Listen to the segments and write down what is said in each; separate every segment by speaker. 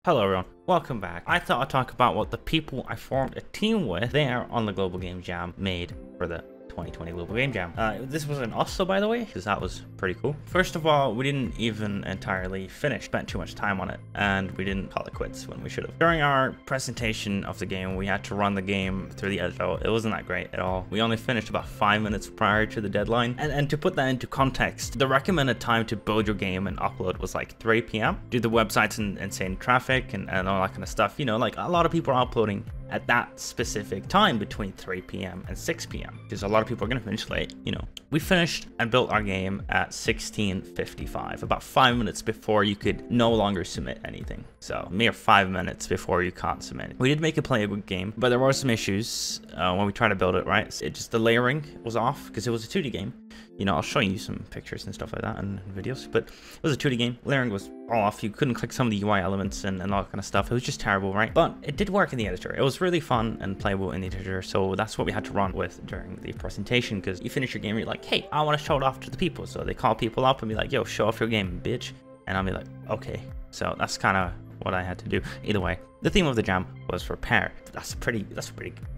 Speaker 1: Hello everyone, welcome back. I thought I'd talk about what the people I formed a team with there on the Global Game Jam made for the 2020 Global Game Jam. This was in Oslo, by the way, because that was pretty cool. First of all, we didn't even entirely finish, spent too much time on it, and we didn't call it quits when we should have. During our presentation of the game, we had to run the game through the editor. It wasn't that great at all. We only finished about 5 minutes prior to the deadline. And to put that into context, the recommended time to build your game and upload was like 3 p.m. Due to the website's insane traffic and all that kind of stuff, you know, like a lot of people are uploading at that specific time between 3 p.m. and 6 p.m. because a lot of people are going to finish late, you know. We finished and built our game at 16:55, about 5 minutes before you could no longer submit anything. So mere 5 minutes before you can't submit. We did make a playable game, but there were some issues when we tried to build it, right? The layering was off because it was a 2D game. You know, I'll show you some pictures and stuff like that and videos, but it was a 2D game. Layering was off. You couldn't click some of the UI elements and all that kind of stuff. It was just terrible, right? But it did work in the editor. It was really fun and playable in the editor, so that's what we had to run with during the presentation, because you finish your game, you're like, hey, I want to show it off to the people. So they call people up and be like, yo, show off your game, bitch. And I'll be like, okay. So that's kind of what I had to do. Either way, the theme of the jam was repair. That's pretty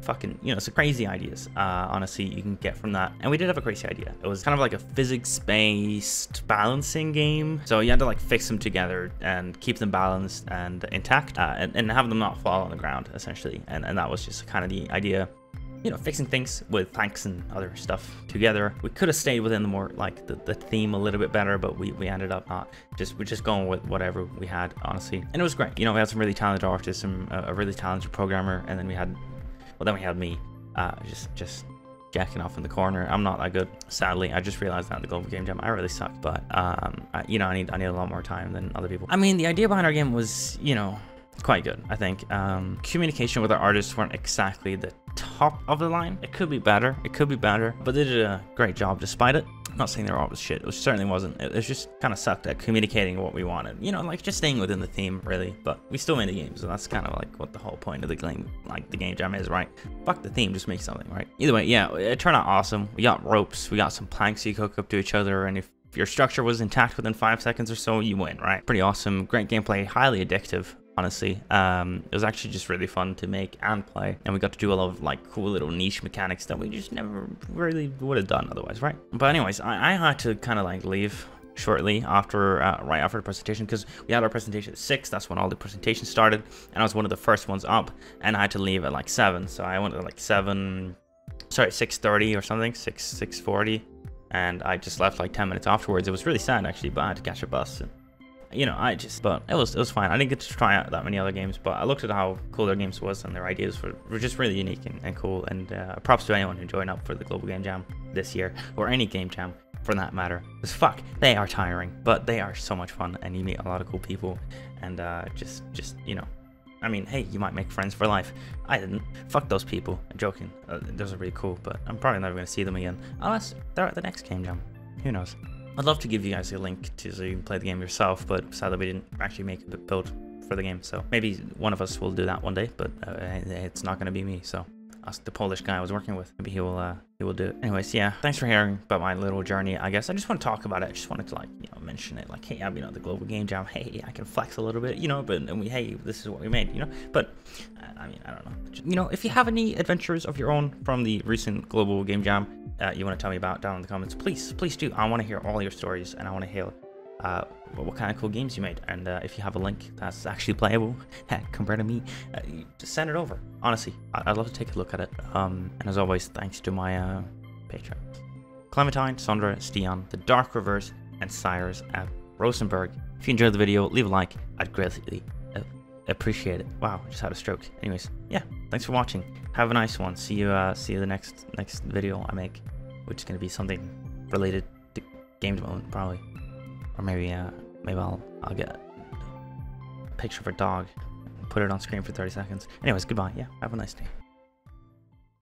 Speaker 1: fucking, you know, it's a crazy ideas, honestly, you can get from that. And we did have a crazy idea. It was kind of like a physics-based balancing game. So you had to like fix them together and keep them balanced and intact, and have them not fall on the ground, essentially. And that was just kind of the idea. You know, fixing things with tanks and other stuff together. We could have stayed within the more like the theme a little bit better, but we ended up not. We're just going with whatever we had, honestly. And it was great. You know, we had some really talented artists, a really talented programmer, and then we had, well, then we had me just jacking off in the corner. I'm not that good, sadly. I just realized that in the Global Game Jam I really suck, but you know, I need a lot more time than other people. I mean, the idea behind our game was, you know, quite good, I think. Communication with our artists weren't exactly the top of the line. It could be better, but they did a great job despite it. I'm not saying their art was shit, it certainly wasn't. It just kind of sucked at communicating what we wanted, you know, like just staying within the theme, really. But we still made the game, so that's kind of like what the whole point of the game, like the game jam, is, right? Fuck the theme, just make something, right? Either way, yeah, it turned out awesome. We got ropes, we got some planks you could hook up to each other, and if your structure was intact within 5 seconds or so, you win, right? Pretty awesome, great gameplay, highly addictive. Honestly, it was actually just really fun to make and play, and we got to do a lot of like cool little niche mechanics that we just never really would have done otherwise, right? But anyways, I had to kind of like leave shortly after, right after the presentation, because we had our presentation at 6. That's when all the presentations started, and I was one of the first ones up, and I had to leave at like 7. So I went at like 6:30 or something, 6:40, and I just left like 10 minutes afterwards. It was really sad actually, but I had to catch a bus. And, you know, but it was fine. I didn't get to try out that many other games, but I looked at how cool their games was, and their ideas were just really unique and cool. And props to anyone who joined up for the Global Game Jam this year, or any game jam for that matter. Because fuck, they are tiring, but they are so much fun, and you meet a lot of cool people. And just you know, I mean, hey, you might make friends for life. I didn't. Fuck those people. I'm joking. Those are really cool, but I'm probably never going to see them again unless they're at the next game jam. Who knows? I'd love to give you guys a link so you can play the game yourself, but sadly we didn't actually make a build for the game, so maybe one of us will do that one day, but it's not going to be me. So the Polish guy I was working with, maybe he will do it. Anyways, yeah, thanks for hearing about my little journey. I guess I just want to talk about it. I just wanted to, like, you know, mention it, like, hey, I'm, you know, the Global Game Jam, hey, I can flex a little bit, you know, but hey, this is what we made, you know. But I mean, I don't know, you know, if you have any adventures of your own from the recent Global Game Jam you want to tell me about down in the comments, please do. I want to hear all your stories, and I want to hear what kind of cool games you made. And if you have a link that's actually playable compared to me, just send it over. Honestly, I'd love to take a look at it. And as always, thanks to my patrons: Clementine, Sandra, Stian, The Dark Reverse, and Cyrus at Rosenberg. If you enjoyed the video, leave a like. I'd greatly appreciate it. Wow, I just had a stroke. Anyways, yeah, thanks for watching. Have a nice one. See you the next video I make, which is gonna be something related to game development, probably, or maybe I'll get a picture of a dog and put it on screen for 30 seconds. Anyways, goodbye. Yeah, have a nice day.